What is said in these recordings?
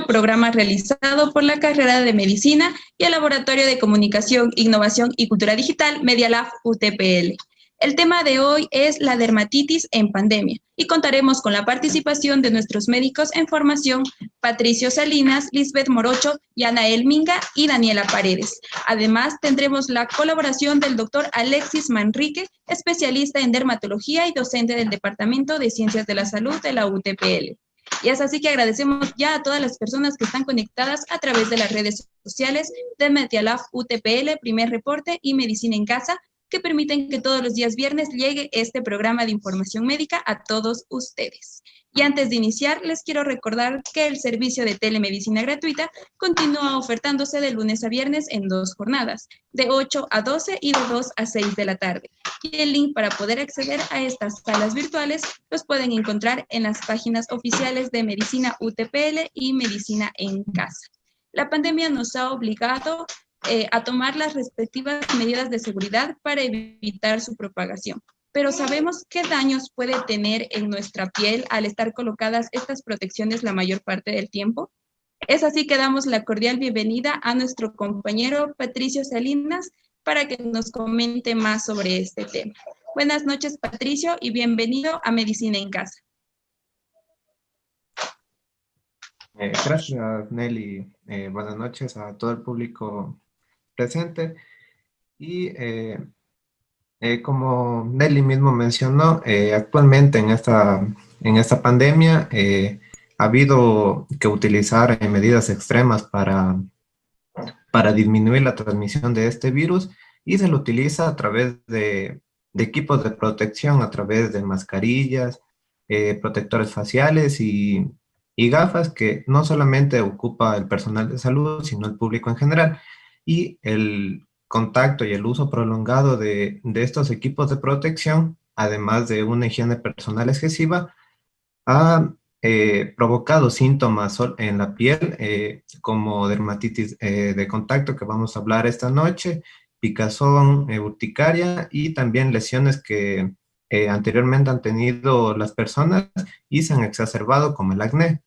Programa realizado por la carrera de Medicina y el Laboratorio de Comunicación, Innovación y Cultura Digital Media UTPL. El tema de hoy es la dermatitis en pandemia y contaremos con la participación de nuestros médicos en formación, Patricio Salinas, Lisbeth Morocho, Yanael Minga y Daniela Paredes. Además, tendremos la colaboración del doctor Alexis Manrique, especialista en dermatología y docente del Departamento de Ciencias de la Salud de la UTPL. Y es así que agradecemos ya a todas las personas que están conectadas a través de las redes sociales de Medialab UTPL, Primer Reporte y Medicina en Casa, que permiten que todos los días viernes llegue este programa de información médica a todos ustedes. Y antes de iniciar, les quiero recordar que el servicio de telemedicina gratuita continúa ofertándose de lunes a viernes en 2 jornadas, de 8 a 12 y de 2 a 6 de la tarde. Y el link para poder acceder a estas salas virtuales los pueden encontrar en las páginas oficiales de Medicina UTPL y Medicina en Casa. La pandemia nos ha obligado a tomar las respectivas medidas de seguridad para evitar su propagación. Pero ¿sabemos qué daños puede tener en nuestra piel al estar colocadas estas protecciones la mayor parte del tiempo? Es así que damos la cordial bienvenida a nuestro compañero Patricio Salinas para que nos comente más sobre este tema. Buenas noches, Patricio, y bienvenido a Medicina en Casa. Gracias, Nelly. Buenas noches a todo el público presente. Y como Nelly mismo mencionó, actualmente en esta pandemia ha habido que utilizar medidas extremas para disminuir la transmisión de este virus, y se lo utiliza a través de equipos de protección, a través de mascarillas, protectores faciales y gafas que no solamente ocupa el personal de salud, sino el público en general. Y el contacto y el uso prolongado de estos equipos de protección, además de una higiene personal excesiva, ha provocado síntomas en la piel, como dermatitis de contacto, que vamos a hablar esta noche, picazón, urticaria, y también lesiones que anteriormente han tenido las personas y se han exacerbado, como el acné.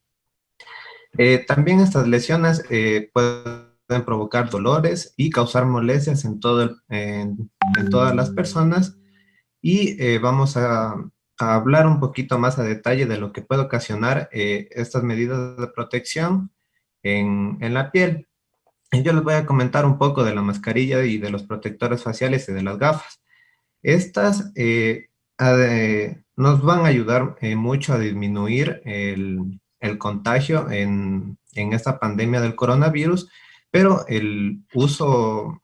También estas lesiones pueden provocar dolores y causar molestias en todas las personas, y vamos a hablar un poquito más a detalle de lo que puede ocasionar estas medidas de protección en la piel. Y yo les voy a comentar un poco de la mascarilla y de los protectores faciales y de las gafas. Estas nos van a ayudar mucho a disminuir el contagio en esta pandemia del coronavirus, pero el uso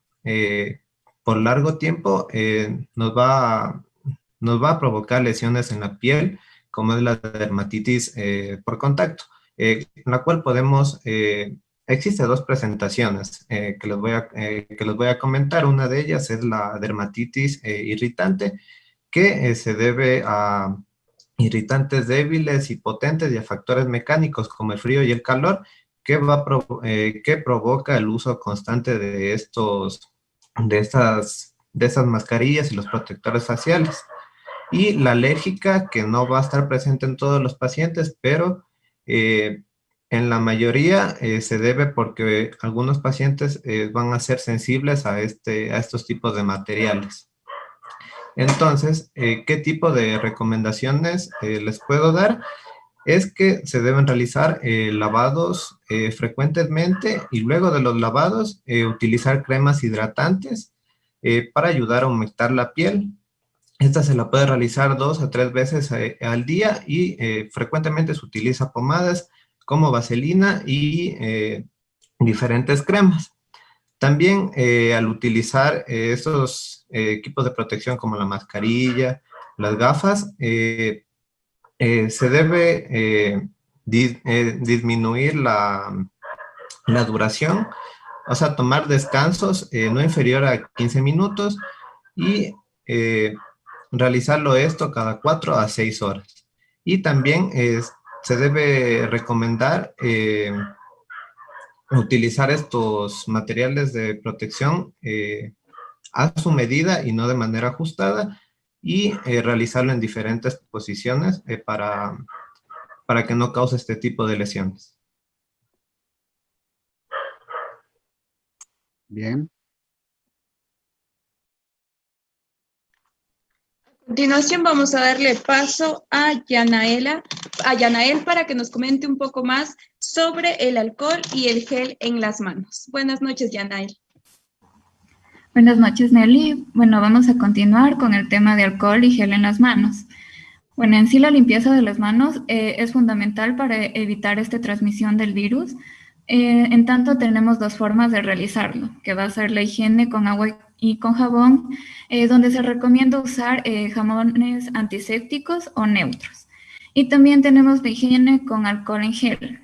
por largo tiempo nos va a provocar lesiones en la piel, como es la dermatitis por contacto, la cual existe dos presentaciones que les voy a comentar. Una de ellas es la dermatitis irritante, que se debe a irritantes débiles y potentes y a factores mecánicos como el frío y el calor, que provoca el uso constante de estas mascarillas y los protectores faciales. Y la alérgica, que no va a estar presente en todos los pacientes, pero en la mayoría se debe porque algunos pacientes van a ser sensibles a estos tipos de materiales. Entonces, ¿qué tipo de recomendaciones les puedo dar? Es que se deben realizar lavados frecuentemente, y luego de los lavados utilizar cremas hidratantes para ayudar a humectar la piel. Esta se la puede realizar 2 a 3 veces al día, y frecuentemente se utiliza pomadas como vaselina y diferentes cremas. También al utilizar estos equipos de protección como la mascarilla, las gafas, se debe disminuir la duración, o sea, tomar descansos no inferior a 15 minutos, y realizarlo esto cada 4 a 6 horas. Y también se debe recomendar utilizar estos materiales de protección a su medida y no de manera ajustada, y realizarlo en diferentes posiciones para que no cause este tipo de lesiones. Bien. A continuación vamos a darle paso a Yanael para que nos comente un poco más sobre el alcohol y el gel en las manos. Buenas noches, Yanael. Buenas noches, Nelly. Bueno, vamos a continuar con el tema de alcohol y gel en las manos. Bueno, en sí la limpieza de las manos es fundamental para evitar esta transmisión del virus. En tanto, tenemos dos formas de realizarlo, que va a ser la higiene con agua y con jabón, donde se recomienda usar jabones antisépticos o neutros. Y también tenemos la higiene con alcohol en gel,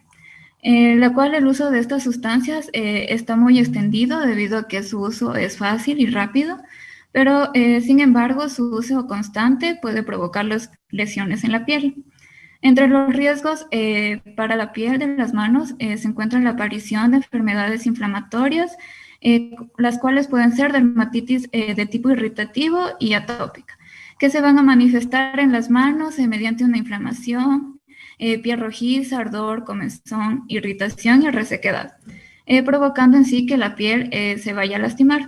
la cual el uso de estas sustancias está muy extendido debido a que su uso es fácil y rápido, pero sin embargo su uso constante puede provocar lesiones en la piel. Entre los riesgos para la piel de las manos se encuentra la aparición de enfermedades inflamatorias, las cuales pueden ser dermatitis de tipo irritativo y atópica, que se van a manifestar en las manos mediante una inflamación, piel rojiza, ardor, comezón, irritación y resequedad, provocando en sí que la piel se vaya a lastimar.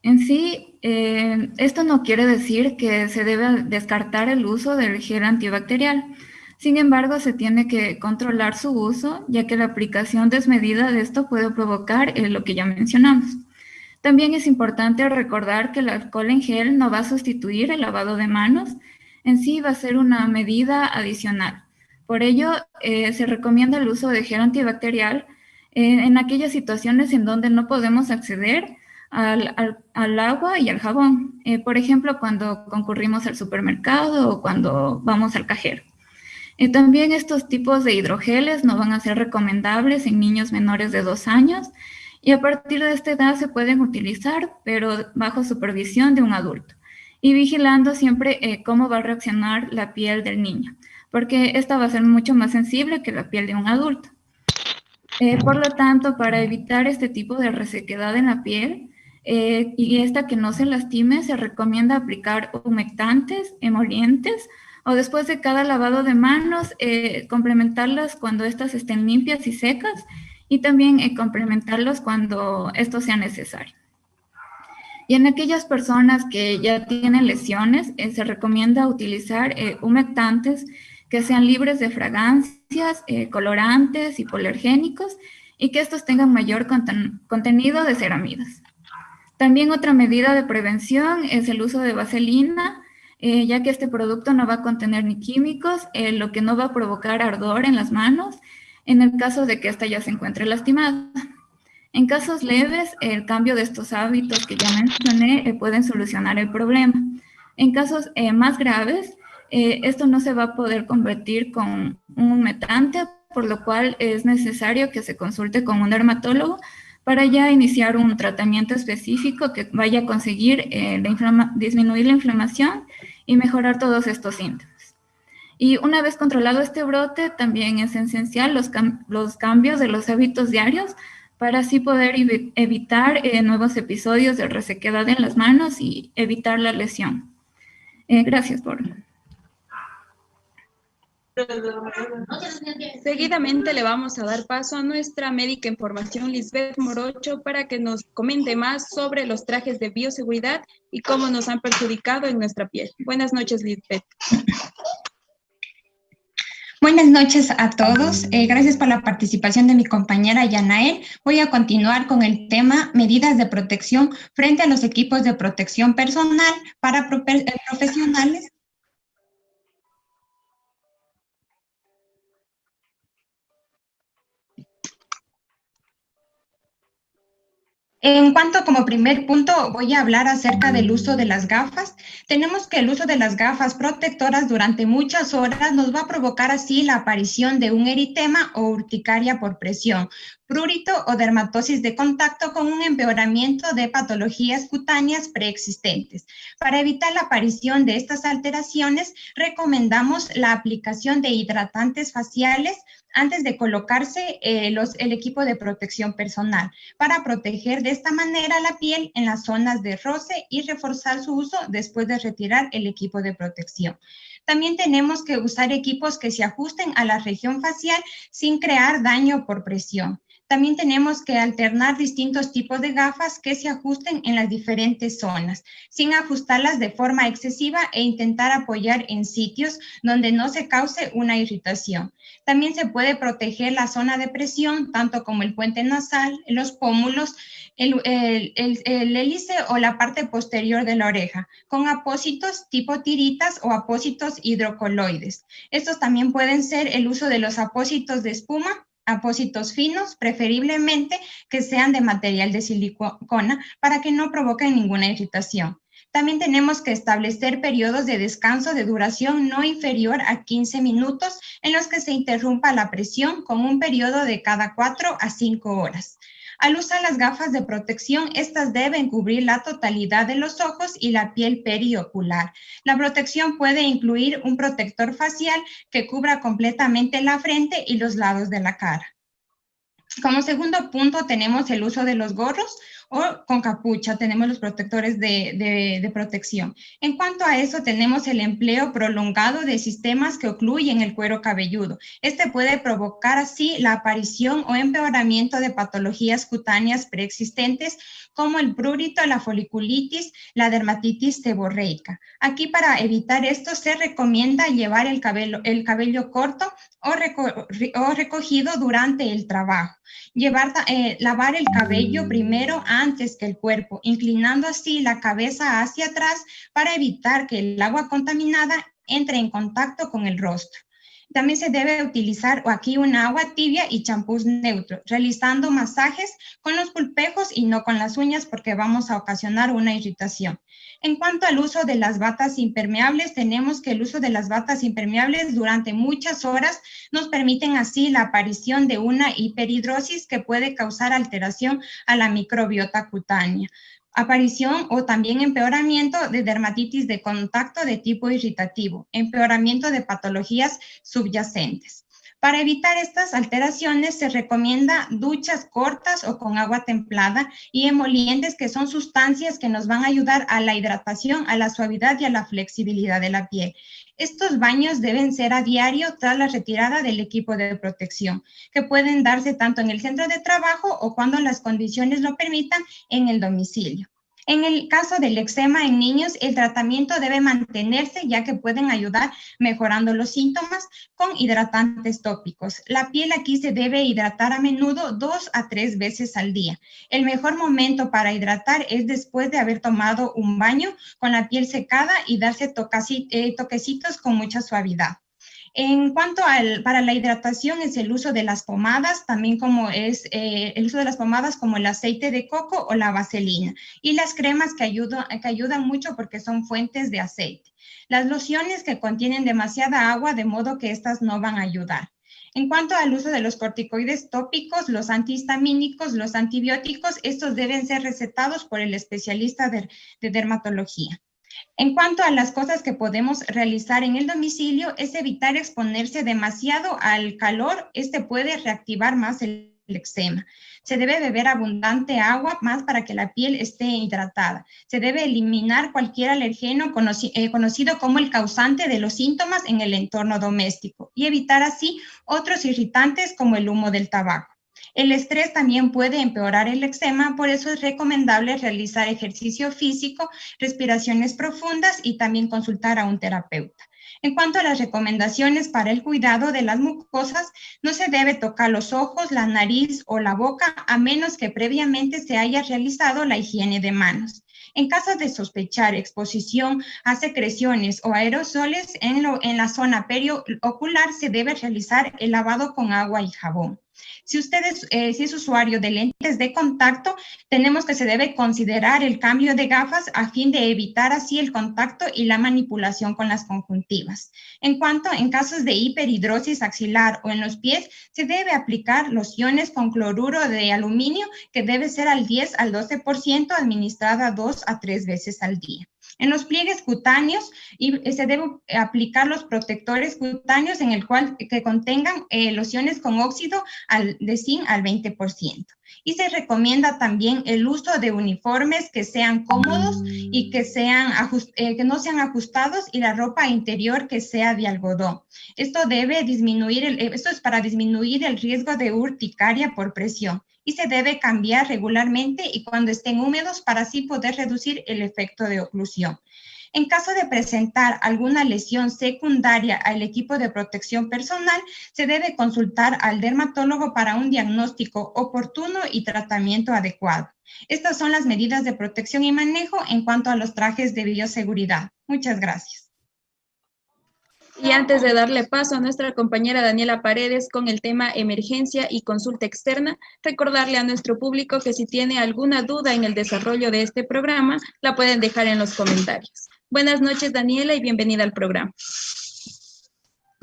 En sí, esto no quiere decir que se debe descartar el uso del gel antibacterial. Sin embargo, se tiene que controlar su uso, ya que la aplicación desmedida de esto puede provocar lo que ya mencionamos. También es importante recordar que el alcohol en gel no va a sustituir el lavado de manos, en sí va a ser una medida adicional. Por ello, se recomienda el uso de gel antibacterial en aquellas situaciones en donde no podemos acceder al agua y al jabón. Por ejemplo, cuando concurrimos al supermercado o cuando vamos al cajero. También estos tipos de hidrogeles no van a ser recomendables en niños menores de 2 años y a partir de esta edad se pueden utilizar, pero bajo supervisión de un adulto y vigilando siempre cómo va a reaccionar la piel del niño, porque esta va a ser mucho más sensible que la piel de un adulto. Por lo tanto, para evitar este tipo de resequedad en la piel y esta que no se lastime, se recomienda aplicar humectantes, emolientes o después de cada lavado de manos, complementarlas cuando estas estén limpias y secas y también complementarlos cuando esto sea necesario. Y en aquellas personas que ya tienen lesiones, se recomienda utilizar humectantes que sean libres de fragancias, colorantes, hipoalergénicos y que estos tengan mayor contenido de ceramidas. También otra medida de prevención es el uso de vaselina, ya que este producto no va a contener ni químicos, lo que no va a provocar ardor en las manos en el caso de que ésta ya se encuentre lastimada. En casos leves, el cambio de estos hábitos que ya mencioné pueden solucionar el problema. En casos más graves, esto no se va a poder convertir con un humectante, por lo cual es necesario que se consulte con un dermatólogo para ya iniciar un tratamiento específico que vaya a conseguir disminuir la inflamación y mejorar todos estos síntomas. Y una vez controlado este brote, también es esencial los cambios de los hábitos diarios para así poder evitar nuevos episodios de resequedad en las manos y evitar la lesión. Gracias por... Seguidamente le vamos a dar paso a nuestra médica en formación, Lisbeth Morocho, para que nos comente más sobre los trajes de bioseguridad y cómo nos han perjudicado en nuestra piel. Buenas noches, Lisbeth. Buenas noches a todos. Gracias por la participación de mi compañera Yanael. Voy a continuar con el tema medidas de protección frente a los equipos de protección personal para profesionales. En cuanto como primer punto voy a hablar acerca del uso de las gafas. Tenemos que el uso de las gafas protectoras durante muchas horas nos va a provocar así la aparición de un eritema o urticaria por presión, prurito o dermatosis de contacto con un empeoramiento de patologías cutáneas preexistentes. Para evitar la aparición de estas alteraciones, recomendamos la aplicación de hidratantes faciales antes de colocarse el equipo de protección personal para proteger de esta manera la piel en las zonas de roce y reforzar su uso después de retirar el equipo de protección. También tenemos que usar equipos que se ajusten a la región facial sin crear daño por presión. También tenemos que alternar distintos tipos de gafas que se ajusten en las diferentes zonas, sin ajustarlas de forma excesiva e intentar apoyar en sitios donde no se cause una irritación. También se puede proteger la zona de presión, tanto como el puente nasal, los pómulos, el hélice o la parte posterior de la oreja, con apósitos tipo tiritas o apósitos hidrocoloides. Estos también pueden ser el uso de los apósitos de espuma, apósitos finos, preferiblemente que sean de material de silicona para que no provoquen ninguna irritación. También tenemos que establecer periodos de descanso de duración no inferior a 15 minutos en los que se interrumpa la presión con un periodo de cada 4 a 5 horas. Al usar las gafas de protección, estas deben cubrir la totalidad de los ojos y la piel periocular. La protección puede incluir un protector facial que cubra completamente la frente y los lados de la cara. Como segundo punto tenemos el uso de los gorros o con capucha, tenemos los protectores de protección. En cuanto a eso, tenemos el empleo prolongado de sistemas que ocluyen el cuero cabelludo. Este puede provocar así la aparición o empeoramiento de patologías cutáneas preexistentes como el prurito, la foliculitis, la dermatitis seborreica. Aquí, para evitar esto, se recomienda llevar el cabello corto o recogido durante el trabajo. Lavar el cabello primero antes que el cuerpo, inclinando así la cabeza hacia atrás para evitar que el agua contaminada entre en contacto con el rostro. También se debe utilizar aquí un agua tibia y champús neutros, realizando masajes con los pulpejos y no con las uñas porque vamos a ocasionar una irritación. En cuanto al uso de las batas impermeables, tenemos que el uso de las batas impermeables durante muchas horas nos permiten así la aparición de una hiperhidrosis que puede causar alteración a la microbiota cutánea, aparición o también empeoramiento de dermatitis de contacto de tipo irritativo, empeoramiento de patologías subyacentes. Para evitar estas alteraciones se recomienda duchas cortas o con agua templada y emolientes, que son sustancias que nos van a ayudar a la hidratación, a la suavidad y a la flexibilidad de la piel. Estos baños deben ser a diario tras la retirada del equipo de protección, que pueden darse tanto en el centro de trabajo o cuando las condiciones lo permitan en el domicilio. En el caso del eczema en niños, el tratamiento debe mantenerse ya que pueden ayudar mejorando los síntomas con hidratantes tópicos. La piel aquí se debe hidratar a menudo 2 a 3 veces al día. El mejor momento para hidratar es después de haber tomado un baño con la piel secada y darse toquecitos con mucha suavidad. En cuanto para la hidratación es el uso de las pomadas, también como es el uso de las pomadas como el aceite de coco o la vaselina, y las cremas que ayudan mucho porque son fuentes de aceite. Las lociones que contienen demasiada agua, de modo que estas no van a ayudar. En cuanto al uso de los corticoides tópicos, los antihistamínicos, los antibióticos, estos deben ser recetados por el especialista de dermatología. En cuanto a las cosas que podemos realizar en el domicilio, es evitar exponerse demasiado al calor. Este puede reactivar más el eczema. Se debe beber abundante agua más para que la piel esté hidratada. Se debe eliminar cualquier alergeno conocido como el causante de los síntomas en el entorno doméstico y evitar así otros irritantes como el humo del tabaco. El estrés también puede empeorar el eczema, por eso es recomendable realizar ejercicio físico, respiraciones profundas y también consultar a un terapeuta. En cuanto a las recomendaciones para el cuidado de las mucosas, no se debe tocar los ojos, la nariz o la boca a menos que previamente se haya realizado la higiene de manos. En caso de sospechar exposición a secreciones o aerosoles en la zona periocular, se debe realizar el lavado con agua y jabón. Si es usuario de lentes de contacto, tenemos que se debe considerar el cambio de gafas a fin de evitar así el contacto y la manipulación con las conjuntivas. En casos de hiperhidrosis axilar o en los pies, se debe aplicar lociones con cloruro de aluminio, que debe ser al 10 al 12% administrada 2 a 3 veces al día. En los pliegues cutáneos se deben aplicar los protectores cutáneos en el cual que contengan lociones con óxido de zinc al 20%. Y se recomienda también el uso de uniformes que sean cómodos y que no sean ajustados, y la ropa interior que sea de algodón. Esto es para disminuir el riesgo de urticaria por presión, y se debe cambiar regularmente y cuando estén húmedos para así poder reducir el efecto de oclusión. En caso de presentar alguna lesión secundaria al equipo de protección personal, se debe consultar al dermatólogo para un diagnóstico oportuno y tratamiento adecuado. Estas son las medidas de protección y manejo en cuanto a los trajes de bioseguridad. Muchas gracias. Y antes de darle paso a nuestra compañera Daniela Paredes con el tema emergencia y consulta externa, recordarle a nuestro público que si tiene alguna duda en el desarrollo de este programa, la pueden dejar en los comentarios. Buenas noches, Daniela, y bienvenida al programa.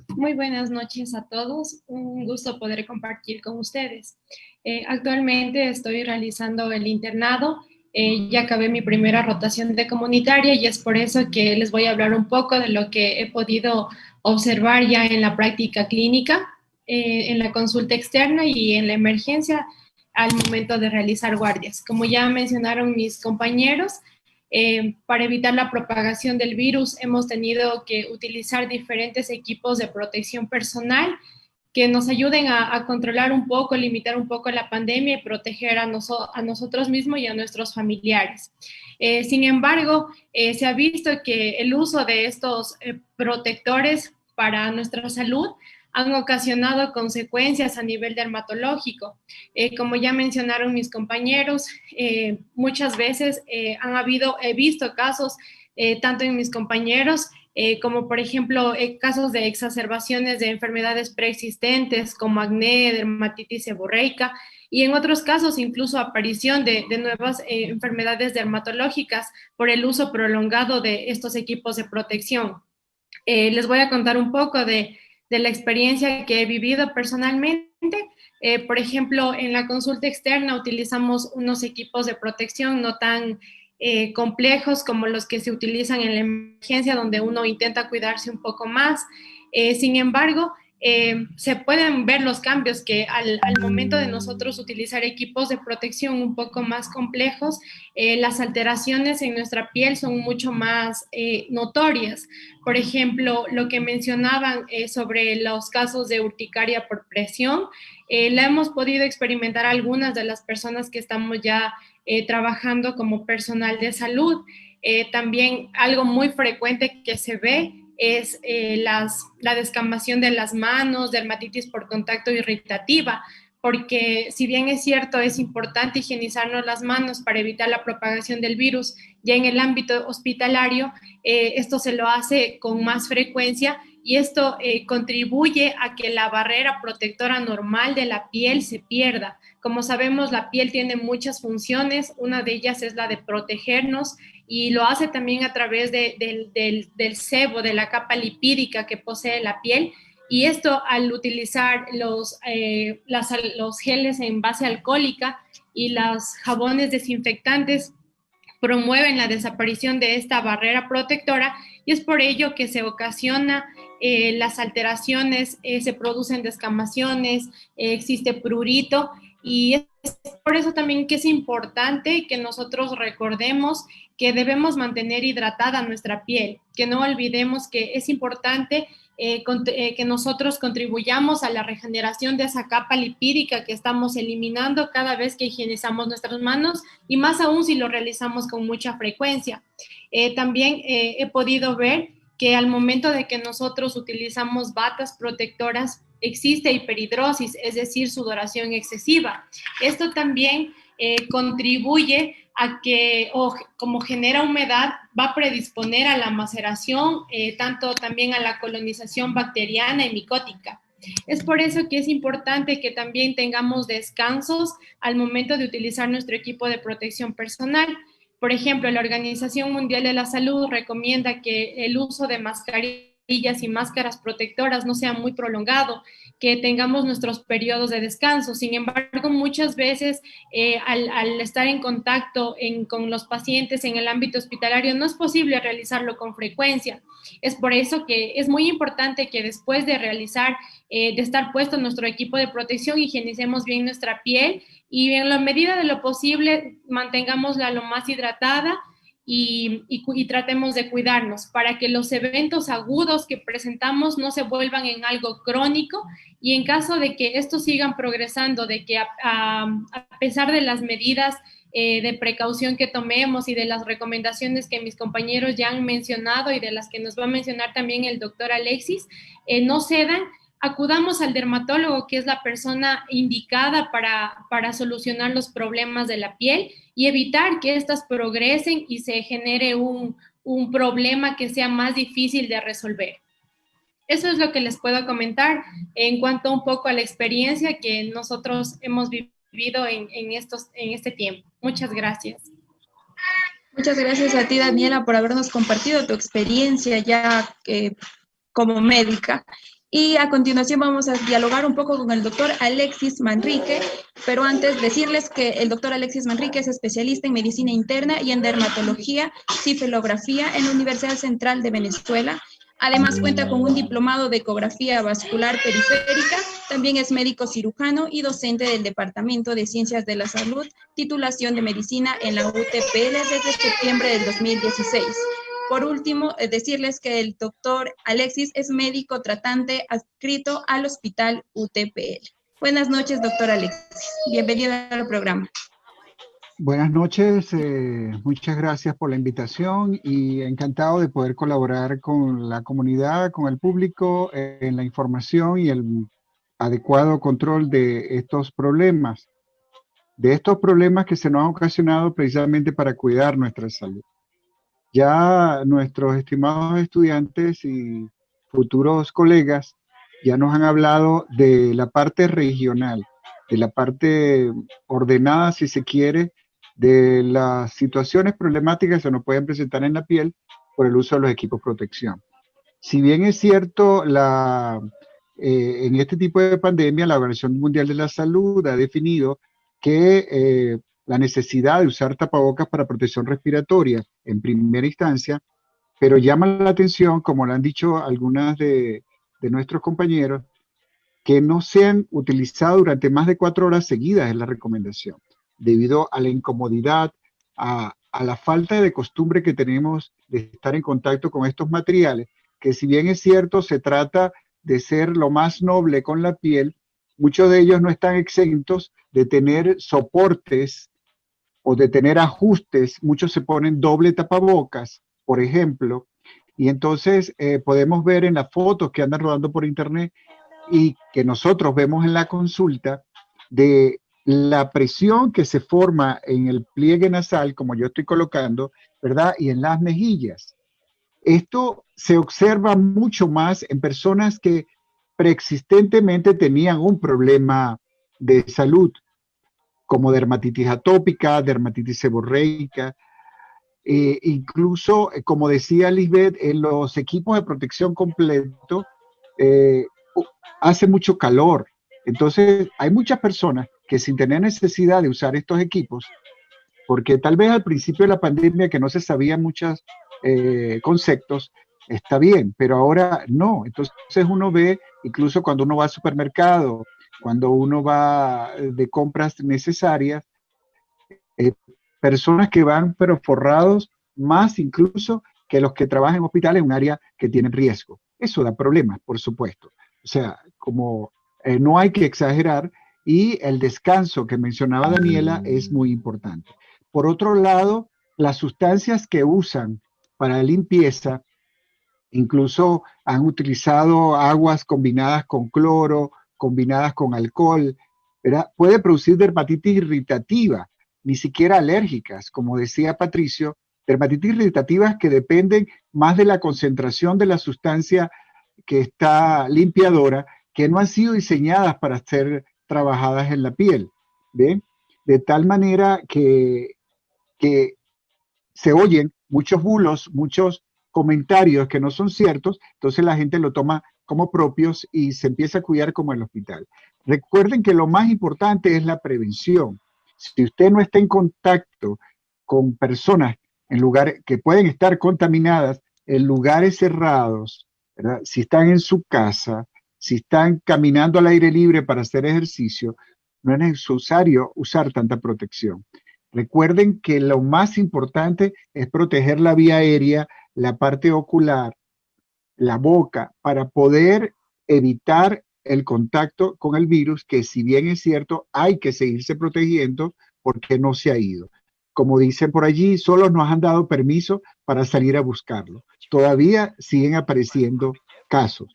Muy buenas noches a todos. Un gusto poder compartir con ustedes. Actualmente estoy realizando el internado. Ya acabé mi primera rotación de comunitaria y es por eso que les voy a hablar un poco de lo que he podido observar ya en la práctica clínica, en la consulta externa y en la emergencia al momento de realizar guardias. Como ya mencionaron mis compañeros, para evitar la propagación del virus hemos tenido que utilizar diferentes equipos de protección personal que nos ayuden a controlar un poco, limitar un poco la pandemia y proteger a nosotros mismos y a nuestros familiares. Sin embargo, se ha visto que el uso de estos protectores para nuestra salud han ocasionado consecuencias a nivel dermatológico. Como ya mencionaron mis compañeros, muchas veces he visto casos, tanto en mis compañeros, como por ejemplo casos de exacerbaciones de enfermedades preexistentes como acné, dermatitis seborreica, y en otros casos incluso aparición de nuevas enfermedades dermatológicas por el uso prolongado de estos equipos de protección. Les voy a contar un poco de la experiencia que he vivido personalmente. Por ejemplo, en la consulta externa utilizamos unos equipos de protección no tan complejos como los que se utilizan en la emergencia, donde uno intenta cuidarse un poco más. Sin embargo, se pueden ver los cambios que al momento de nosotros utilizar equipos de protección un poco más complejos, las alteraciones en nuestra piel son mucho más notorias. Por ejemplo, lo que mencionaban sobre los casos de urticaria por presión, la hemos podido experimentar algunas de las personas que estamos ya trabajando como personal de salud. También algo muy frecuente que se ve es la descamación de las manos, dermatitis por contacto irritativa, porque si bien es cierto, es importante higienizarnos las manos para evitar la propagación del virus, ya en el ámbito hospitalario, esto se lo hace con más frecuencia y esto contribuye a que la barrera protectora normal de la piel se pierda. Como sabemos, la piel tiene muchas funciones, una de ellas es la de protegernos y lo hace también a través del sebo, de la capa lipídica que posee la piel. Y esto al utilizar los geles en base alcohólica y los jabones desinfectantes promueven la desaparición de esta barrera protectora y es por ello que se ocasiona las alteraciones, se producen descamaciones, existe prurito y es por eso también que es importante que nosotros recordemos que debemos mantener hidratada nuestra piel, que no olvidemos que es importante que nosotros contribuyamos a la regeneración de esa capa lipídica que estamos eliminando cada vez que higienizamos nuestras manos y más aún si lo realizamos con mucha frecuencia. También he podido ver que al momento de que nosotros utilizamos batas protectoras existe hiperhidrosis, es decir, sudoración excesiva. Esto también contribuye a que, como genera humedad, va a predisponer a la maceración, tanto también a la colonización bacteriana y micótica. Es por eso que es importante que también tengamos descansos al momento de utilizar nuestro equipo de protección personal. Por ejemplo, la Organización Mundial de la Salud recomienda que el uso de mascarillas mascarillas y máscaras protectoras no sea muy prolongado, que tengamos nuestros periodos de descanso. Sin embargo, muchas veces al estar en contacto con los pacientes en el ámbito hospitalario no es posible realizarlo con frecuencia. Es por eso que es muy importante que después de realizar, de estar puesto nuestro equipo de protección, higienicemos bien nuestra piel y en la medida de lo posible mantengámosla lo más hidratada y tratemos de cuidarnos para que los eventos agudos que presentamos no se vuelvan en algo crónico, y en caso de que estos sigan progresando, de que a pesar de las medidas de precaución que tomemos y de las recomendaciones que mis compañeros ya han mencionado y de las que nos va a mencionar también el doctor Alexis, no cedan, acudamos al dermatólogo, que es la persona indicada para solucionar los problemas de la piel y evitar que éstas progresen y se genere un problema que sea más difícil de resolver. Eso es lo que les puedo comentar en cuanto un poco a la experiencia que nosotros hemos vivido en este tiempo. Muchas gracias. Muchas gracias a ti, Daniela, por habernos compartido tu experiencia ya como médica. Y a continuación vamos a dialogar un poco con el doctor Alexis Manrique, pero antes decirles que el doctor Alexis Manrique es especialista en medicina interna y en dermatología, cifalografía en la Universidad Central de Venezuela. Además cuenta con un diplomado de ecografía vascular periférica, también es médico cirujano y docente del Departamento de Ciencias de la Salud, titulación de medicina en la UTPL desde septiembre del 2016. Por último, decirles que el doctor Alexis es médico tratante adscrito al Hospital UTPL. Buenas noches, doctor Alexis. Bienvenido al programa. Buenas noches, muchas gracias por la invitación y encantado de poder colaborar con la comunidad, con el público en la información y el adecuado control de estos problemas que se nos han ocasionado precisamente para cuidar nuestra salud. Ya nuestros estimados estudiantes y futuros colegas ya nos han hablado de la parte regional, de la parte ordenada, si se quiere, de las situaciones problemáticas que se nos pueden presentar en la piel por el uso de los equipos de protección. Si bien es cierto, en este tipo de pandemia, la Organización Mundial de la Salud ha definido que la necesidad de usar tapabocas para protección respiratoria en primera instancia, pero llama la atención, como lo han dicho algunas de nuestros compañeros, que no sean utilizados durante más de 4 horas seguidas es la recomendación, debido a la incomodidad, a la falta de costumbre que tenemos de estar en contacto con estos materiales, que si bien es cierto, se trata de ser lo más noble con la piel, muchos de ellos no están exentos de tener soportes o de tener ajustes. Muchos se ponen doble tapabocas, por ejemplo, y entonces podemos ver en las fotos que andan rodando por internet y que nosotros vemos en la consulta de la presión que se forma en el pliegue nasal, como yo estoy colocando, ¿verdad? Y en las mejillas. Esto se observa mucho más en personas que preexistentemente tenían un problema de salud, como dermatitis atópica, dermatitis seborreica, incluso, como decía Lisbeth, en los equipos de protección completo hace mucho calor. Entonces, hay muchas personas que sin tener necesidad de usar estos equipos, porque tal vez al principio de la pandemia que no se sabían muchos conceptos, está bien, pero ahora no. Entonces uno ve, incluso cuando uno va al supermercado, cuando uno va de compras necesarias, personas que van pero forrados más incluso que los que trabajan en hospitales en un área que tienen riesgo. Eso da problemas, por supuesto. O sea, como no hay que exagerar, y el descanso que mencionaba Daniela es muy importante. Por otro lado, las sustancias que usan para limpieza, incluso han utilizado aguas combinadas con cloro, combinadas con alcohol, ¿verdad? Puede producir dermatitis irritativa, ni siquiera alérgicas, como decía Patricio, dermatitis irritativas que dependen más de la concentración de la sustancia que está limpiadora, que no han sido diseñadas para ser trabajadas en la piel, ¿ven? De tal manera que se oyen muchos bulos, muchos comentarios que no son ciertos, entonces la gente lo toma como propios y se empieza a cuidar como en el hospital. Recuerden que lo más importante es la prevención. Si usted no está en contacto con personas en lugares que pueden estar contaminadas, en lugares cerrados, ¿verdad? Si están en su casa, si están caminando al aire libre para hacer ejercicio, no es necesario usar tanta protección. Recuerden que lo más importante es proteger la vía aérea, la parte ocular, la boca, para poder evitar el contacto con el virus, que si bien es cierto, hay que seguirse protegiendo porque no se ha ido. Como dicen por allí, solo nos han dado permiso para salir a buscarlo. Todavía siguen apareciendo casos.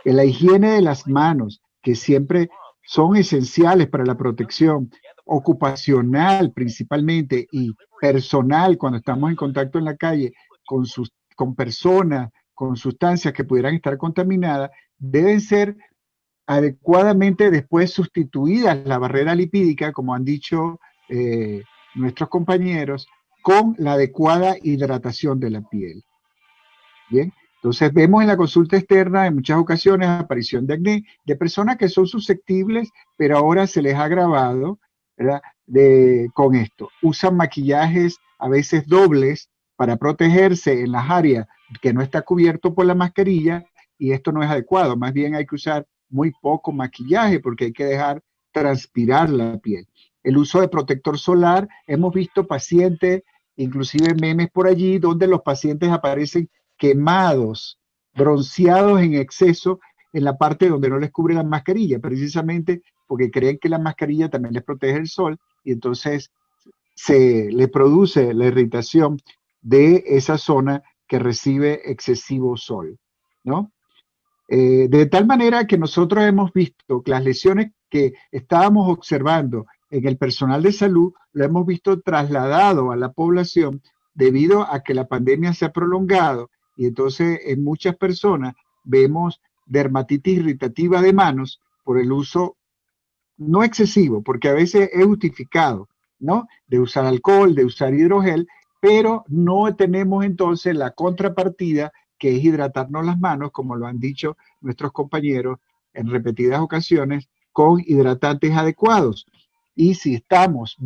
La higiene de las manos, que siempre son esenciales para la protección ocupacional principalmente y personal cuando estamos en contacto en la calle con personas, con sustancias que pudieran estar contaminadas, deben ser adecuadamente después sustituidas la barrera lipídica, como han dicho nuestros compañeros, con la adecuada hidratación de la piel. Bien, entonces vemos en la consulta externa en muchas ocasiones aparición de acné de personas que son susceptibles, pero ahora se les ha agravado, ¿verdad? Con esto. Usan maquillajes a veces dobles para protegerse en las áreas que no está cubierto por la mascarilla, y esto no es adecuado. Más bien hay que usar muy poco maquillaje porque hay que dejar transpirar la piel. El uso de protector solar, hemos visto pacientes, inclusive memes por allí, donde los pacientes aparecen quemados, bronceados en exceso en la parte donde no les cubre la mascarilla, precisamente porque creen que la mascarilla también les protege el sol, y entonces se le produce la irritación de esa zona que recibe excesivo sol, ¿no? De tal manera que nosotros hemos visto que las lesiones que estábamos observando en el personal de salud lo hemos visto trasladado a la población debido a que la pandemia se ha prolongado, y entonces en muchas personas vemos dermatitis irritativa de manos por el uso no excesivo, porque a veces es justificado, ¿no? De usar alcohol, de usar hidrogel, pero no tenemos entonces la contrapartida, que es hidratarnos las manos, como lo han dicho nuestros compañeros en repetidas ocasiones, con hidratantes adecuados. Y si estamos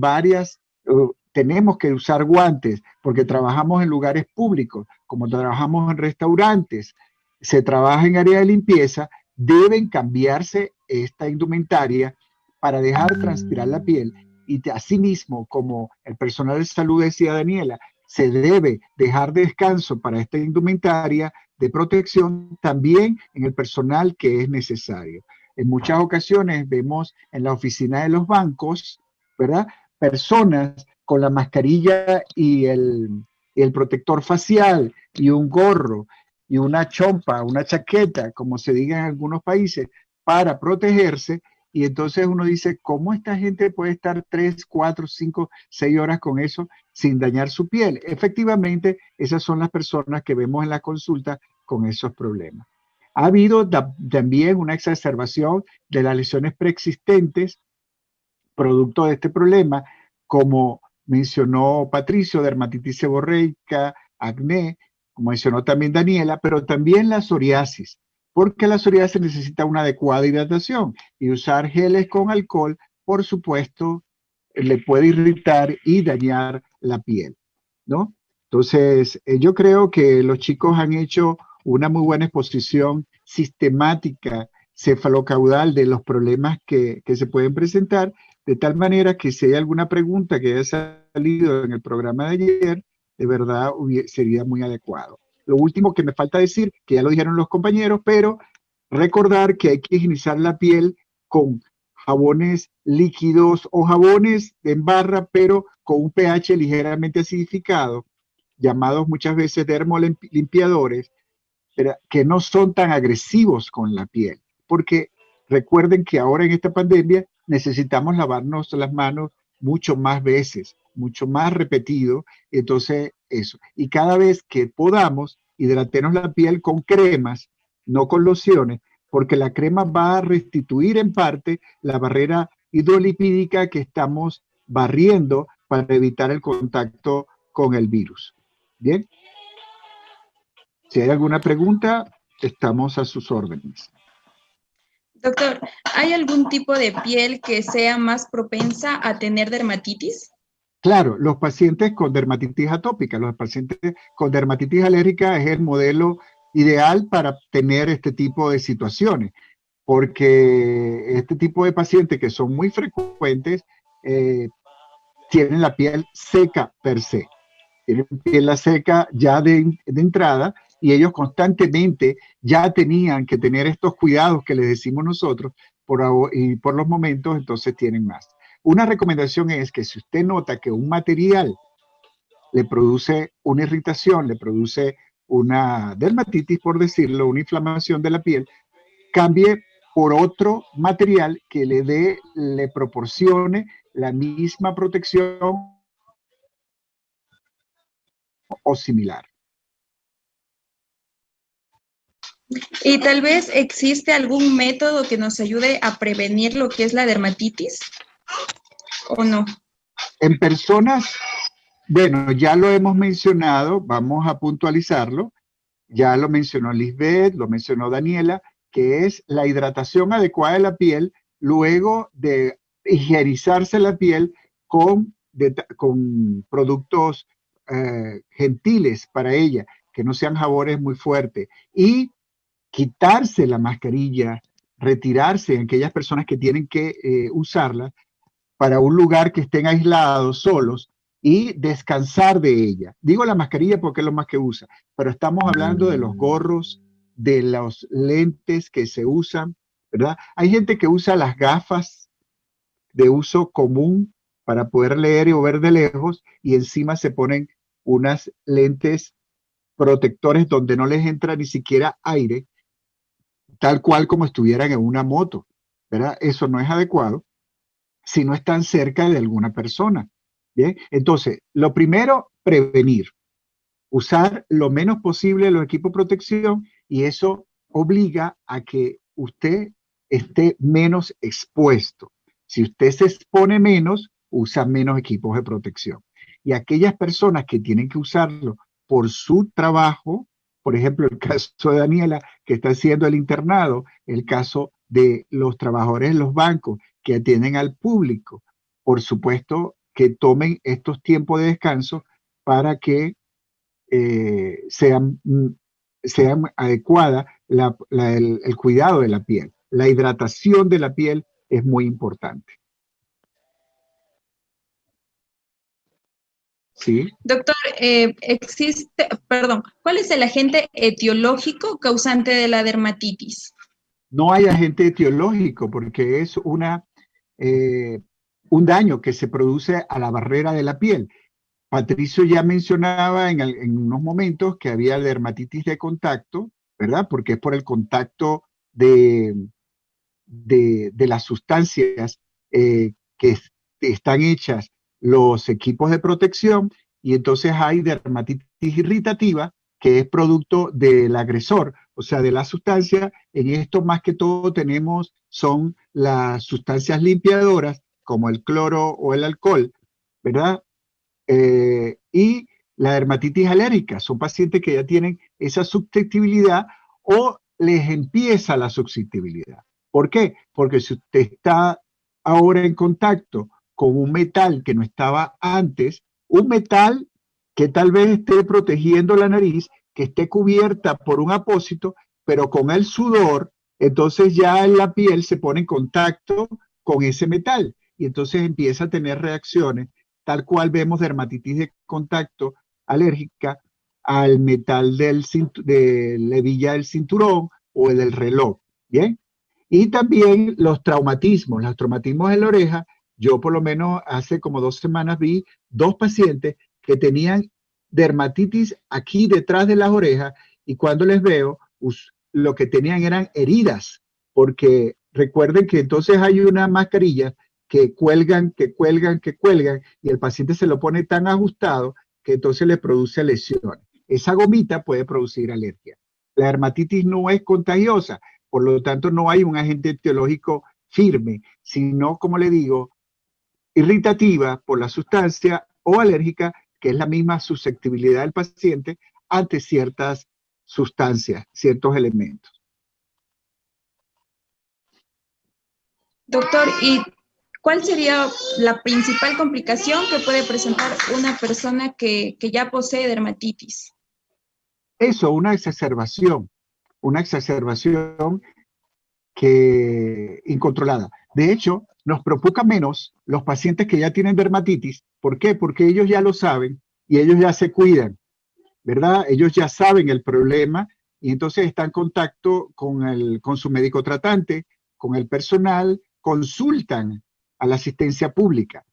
tenemos que usar guantes porque trabajamos en lugares públicos, como trabajamos en restaurantes, se trabaja en área de limpieza, deben cambiarse esta indumentaria para dejar transpirar la piel. Y asimismo, como el personal de salud decía Daniela, se debe dejar descanso para esta indumentaria de protección también en el personal que es necesario. En muchas ocasiones vemos en la oficina de los bancos, ¿verdad?, personas con la mascarilla y el protector facial y un gorro y una chompa, una chaqueta, como se diga en algunos países, para protegerse. Y entonces uno dice, ¿cómo esta gente puede estar 3, 4, 5, 6 horas con eso sin dañar su piel? Efectivamente, esas son las personas que vemos en la consulta con esos problemas. Ha habido también una exacerbación de las lesiones preexistentes producto de este problema, como mencionó Patricio, dermatitis seborreica, acné, como mencionó también Daniela, pero también la psoriasis, porque la psoriasis necesita una adecuada hidratación, y usar geles con alcohol, por supuesto, le puede irritar y dañar la piel, ¿no? Entonces, yo creo que los chicos han hecho una muy buena exposición sistemática, cefalocaudal, de los problemas que se pueden presentar, de tal manera que si hay alguna pregunta que haya salido en el programa de ayer, de verdad sería muy adecuado. Lo último que me falta decir, que ya lo dijeron los compañeros, pero recordar que hay que higienizar la piel con jabones líquidos o jabones en barra, pero con un pH ligeramente acidificado, llamados muchas veces dermolimpiadores, que no son tan agresivos con la piel, porque recuerden que ahora en esta pandemia necesitamos lavarnos las manos mucho más veces, mucho más repetido. Entonces eso, y cada vez que podamos, hidratemos la piel con cremas, no con lociones, porque la crema va a restituir en parte la barrera hidrolipídica que estamos barriendo para evitar el contacto con el virus. Bien. Si hay alguna pregunta, estamos a sus órdenes. Doctor, ¿hay algún tipo de piel que sea más propensa a tener dermatitis? Claro, los pacientes con dermatitis atópica, los pacientes con dermatitis alérgica es el modelo ideal para tener este tipo de situaciones, porque este tipo de pacientes que son muy frecuentes tienen la piel seca per se, tienen piel seca ya de entrada, y ellos constantemente ya tenían que tener estos cuidados que les decimos nosotros, y por los momentos entonces tienen más. Una recomendación es que si usted nota que un material le produce una irritación, le produce una dermatitis, por decirlo, una inflamación de la piel, cambie por otro material que le proporcione la misma protección o similar. ¿Y tal vez existe algún método que nos ayude a prevenir lo que es la dermatitis? ¿O no? En personas, bueno, ya lo hemos mencionado, vamos a puntualizarlo. Ya lo mencionó Lisbeth, lo mencionó Daniela, que es la hidratación adecuada de la piel luego de higienizarse la piel con productos gentiles para ella, que no sean jabones muy fuertes, y quitarse la mascarilla, retirarse en aquellas personas que tienen que usarla para un lugar que estén aislados, solos, y descansar de ella. Digo la mascarilla porque es lo más que usa, pero estamos hablando de los gorros, de los lentes que se usan, ¿verdad? Hay gente que usa las gafas de uso común para poder leer o ver de lejos, y encima se ponen unas lentes protectores donde no les entra ni siquiera aire, tal cual como estuvieran en una moto, ¿verdad? Eso no es adecuado si no están cerca de alguna persona. Bien, entonces, lo primero, prevenir. Usar lo menos posible los equipos de protección, y eso obliga a que usted esté menos expuesto. Si usted se expone menos, usa menos equipos de protección. Y aquellas personas que tienen que usarlo por su trabajo, por ejemplo, el caso de Daniela, que está haciendo el internado, el caso de los trabajadores en los bancos que atienden al público, por supuesto que tomen estos tiempos de descanso para que sean adecuada el cuidado de la piel. La hidratación de la piel es muy importante. ¿Sí? Doctor, ¿cuál es el agente etiológico causante de la dermatitis? No hay agente etiológico porque es un daño que se produce a la barrera de la piel. Patricio ya mencionaba en unos momentos que había dermatitis de contacto, ¿verdad? Porque es por el contacto de las sustancias que están hechas los equipos de protección, y entonces hay dermatitis irritativa, que es producto del agresor, o sea, de la sustancia. En esto más que todo son las sustancias limpiadoras, como el cloro o el alcohol, ¿verdad? Y la dermatitis alérgica, son pacientes que ya tienen esa susceptibilidad o les empieza la susceptibilidad. ¿Por qué? Porque si usted está ahora en contacto con un metal que no estaba antes, un metal que tal vez esté protegiendo la nariz, que esté cubierta por un apósito, pero con el sudor, entonces ya la piel se pone en contacto con ese metal y entonces empieza a tener reacciones, tal cual vemos dermatitis de contacto alérgica al metal de la hebilla del cinturón o del reloj, ¿bien? Y también los traumatismos en la oreja. Yo por lo menos hace como 2 semanas vi 2 pacientes que tenían dermatitis aquí detrás de las orejas, y cuando les veo, lo que tenían eran heridas, porque recuerden que entonces hay una mascarilla que cuelgan, y el paciente se lo pone tan ajustado que entonces le produce lesiones. Esa gomita puede producir alergia. La dermatitis no es contagiosa, por lo tanto no hay un agente etiológico firme, sino, como le digo, irritativa por la sustancia o alérgica, que es la misma susceptibilidad del paciente ante ciertas sustancias, ciertos elementos. Doctor, ¿y cuál sería la principal complicación que puede presentar una persona que ya posee dermatitis? Eso, una exacerbación que incontrolada. De hecho, nos preocupa menos los pacientes que ya tienen dermatitis. ¿Por qué? Porque ellos ya lo saben y ellos ya se cuidan, ¿verdad? Ellos ya saben el problema y entonces están en contacto con su médico tratante, con el personal, consultan a la asistencia pública.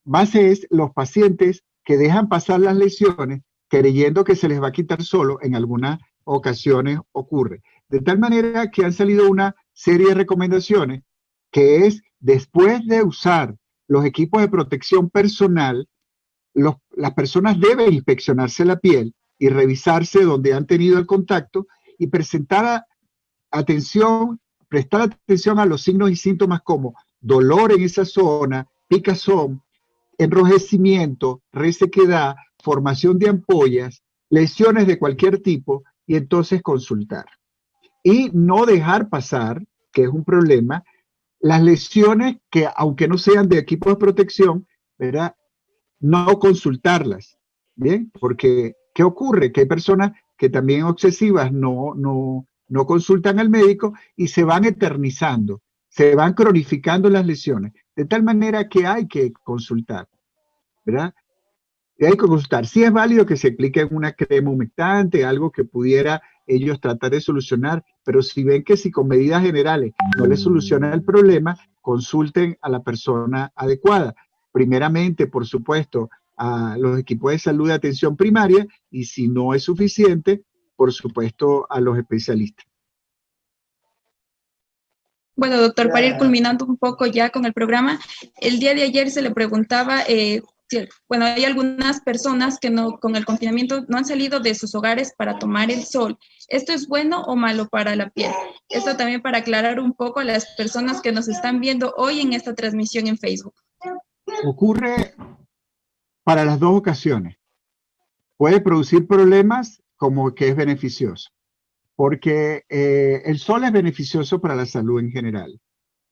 Base es los pacientes que dejan pasar las lesiones creyendo que se les va a quitar solo, en algunas ocasiones ocurre. De tal manera que han salido una serie de recomendaciones que es, después de usar los equipos de protección personal, las personas deben inspeccionarse la piel y revisarse donde han tenido el contacto y prestar atención a los signos y síntomas como dolor en esa zona, picazón, enrojecimiento, resequedad, formación de ampollas, lesiones de cualquier tipo, y entonces consultar. Y no dejar pasar, que es un problema, las lesiones que, aunque no sean de equipos de protección, ¿verdad?, no consultarlas, ¿bien? Porque, ¿qué ocurre? Que hay personas que también obsesivas no consultan al médico y se van eternizando, se van cronificando las lesiones, de tal manera que hay que consultar, ¿verdad? Y hay que consultar. Si es válido que se aplique una crema humectante, algo que pudiera ellos tratar de solucionar, pero si ven que si con medidas generales no les soluciona el problema, consulten a la persona adecuada. Primeramente, por supuesto, a los equipos de salud de atención primaria y si no es suficiente, por supuesto, a los especialistas. Bueno, doctor, para ir culminando un poco ya con el programa, el día de ayer se le preguntaba, bueno, hay algunas personas que con el confinamiento no han salido de sus hogares para tomar el sol. ¿Esto es bueno o malo para la piel? Esto también para aclarar un poco a las personas que nos están viendo hoy en esta transmisión en Facebook. Ocurre para las dos ocasiones. Puede producir problemas como que es beneficioso, porque el sol es beneficioso para la salud en general,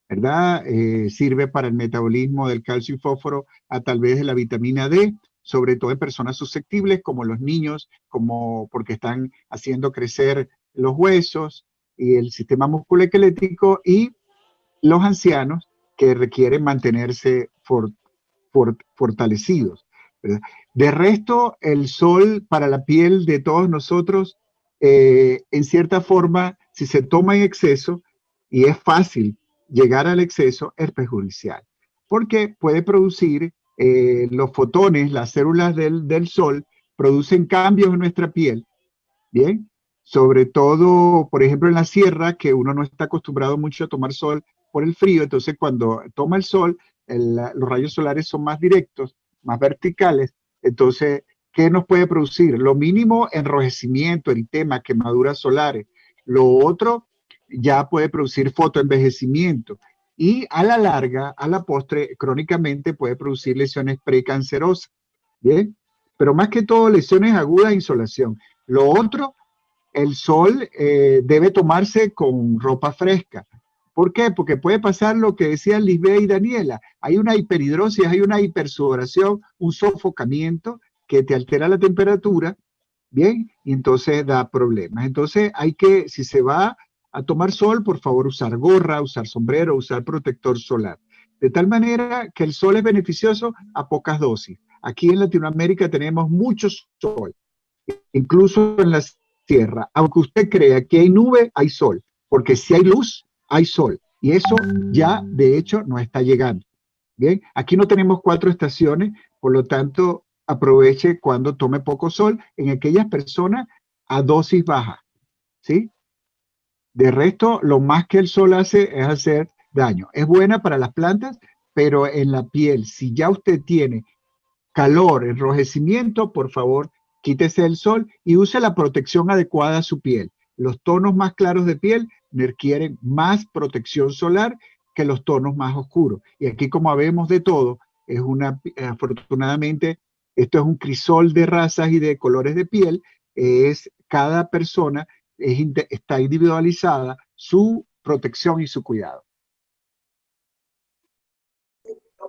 ¿verdad? Sirve para el metabolismo del calcio y fósforo a través de la vitamina D, sobre todo en personas susceptibles como los niños, porque están haciendo crecer los huesos y el sistema musculoesquelético, y los ancianos que requieren mantenerse fortalecidos, ¿verdad? De resto, el sol para la piel de todos nosotros, en cierta forma, si se toma en exceso, y es fácil llegar al exceso, es perjudicial, porque puede producir los fotones, las células del sol, producen cambios en nuestra piel, ¿bien? Sobre todo, por ejemplo, en la sierra, que uno no está acostumbrado mucho a tomar sol por el frío, entonces cuando toma el sol, los rayos solares son más directos, más verticales, entonces, ¿qué nos puede producir? Lo mínimo, enrojecimiento, eritema, quemaduras solares. Lo otro, ya puede producir fotoenvejecimiento. Y a la larga, a la postre, crónicamente puede producir lesiones precancerosas. ¿Bien? Pero más que todo, lesiones agudas e insolación. Lo otro, el sol debe tomarse con ropa fresca. ¿Por qué? Porque puede pasar lo que decían Lisbeth y Daniela. Hay una hiperhidrosis, hay una hipersudoración, un sofocamiento que te altera la temperatura, ¿bien? Y entonces da problemas. Entonces hay que, si se va a tomar sol, por favor usar gorra, usar sombrero, usar protector solar. De tal manera que el sol es beneficioso a pocas dosis. Aquí en Latinoamérica tenemos mucho sol, incluso en la sierra. Aunque usted crea que hay nube, hay sol, porque si hay luz, hay sol, y eso ya de hecho no está llegando. Bien, aquí no tenemos 4 estaciones, por lo tanto aproveche cuando tome poco sol en aquellas personas a dosis baja, ¿sí? De resto, lo más que el sol hace es hacer daño. Es buena para las plantas, pero en la piel, si ya usted tiene calor, enrojecimiento, por favor, quítese el sol y use la protección adecuada a su piel. Los tonos más claros de piel requieren más protección solar que los tonos más oscuros. Y aquí, como vemos de todo, afortunadamente, esto es un crisol de razas y de colores de piel, es cada persona está individualizada su protección y su cuidado.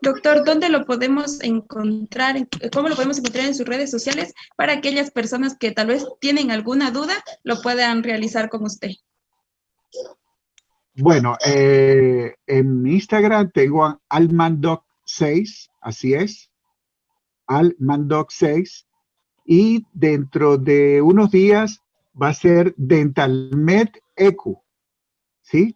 Doctor, ¿dónde lo podemos encontrar? ¿Cómo lo podemos encontrar en sus redes sociales para aquellas personas que tal vez tienen alguna duda, lo puedan realizar con usted? Bueno, en Instagram tengo almandoc6, así es, almandoc6, y dentro de unos días va a ser DentalMed ECU, ¿sí?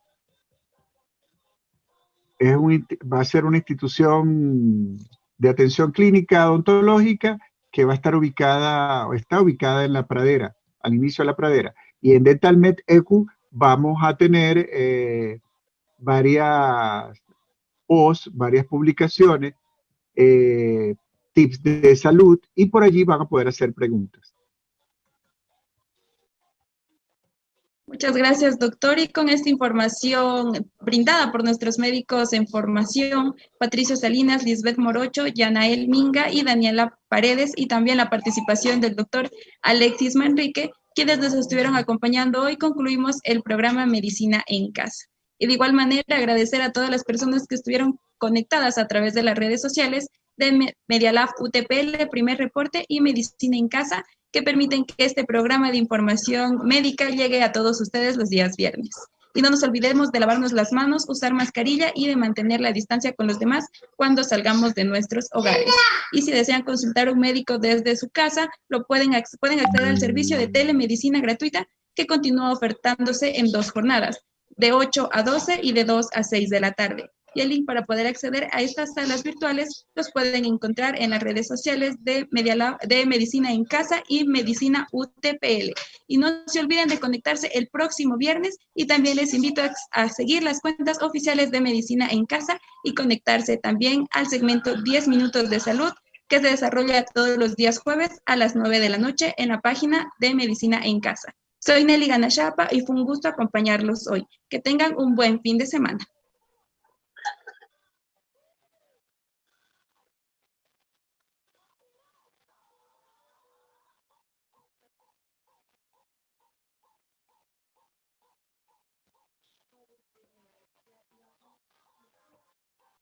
Va a ser una institución de atención clínica odontológica que va a estar ubicada, o está ubicada en La Pradera, al inicio de La Pradera. Y en DentalMed ECU vamos a tener varias posts, varias publicaciones, tips de salud, y por allí van a poder hacer preguntas. Muchas gracias, doctor. Y con esta información brindada por nuestros médicos en formación, Patricio Salinas, Lisbeth Morocho, Yanael Minga y Daniela Paredes, y también la participación del doctor Alexis Manrique, quienes nos estuvieron acompañando hoy, concluimos el programa Medicina en Casa. Y de igual manera, agradecer a todas las personas que estuvieron conectadas a través de las redes sociales de Medialab UTPL, Primer Reporte y Medicina en Casa, que permiten que este programa de información médica llegue a todos ustedes los días viernes. Y no nos olvidemos de lavarnos las manos, usar mascarilla y de mantener la distancia con los demás cuando salgamos de nuestros hogares. Y si desean consultar a un médico desde su casa, pueden acceder al servicio de telemedicina gratuita que continúa ofertándose en 2 jornadas, de 8 a 12 y de 2 a 6 de la tarde. Y el link para poder acceder a estas salas virtuales los pueden encontrar en las redes sociales de Medicina en Casa y Medicina UTPL. Y no se olviden de conectarse el próximo viernes, y también les invito a seguir las cuentas oficiales de Medicina en Casa y conectarse también al segmento 10 minutos de salud, que se desarrolla todos los días jueves a las 9 de la noche en la página de Medicina en Casa. Soy Nelly Ganachapa y fue un gusto acompañarlos hoy. Que tengan un buen fin de semana.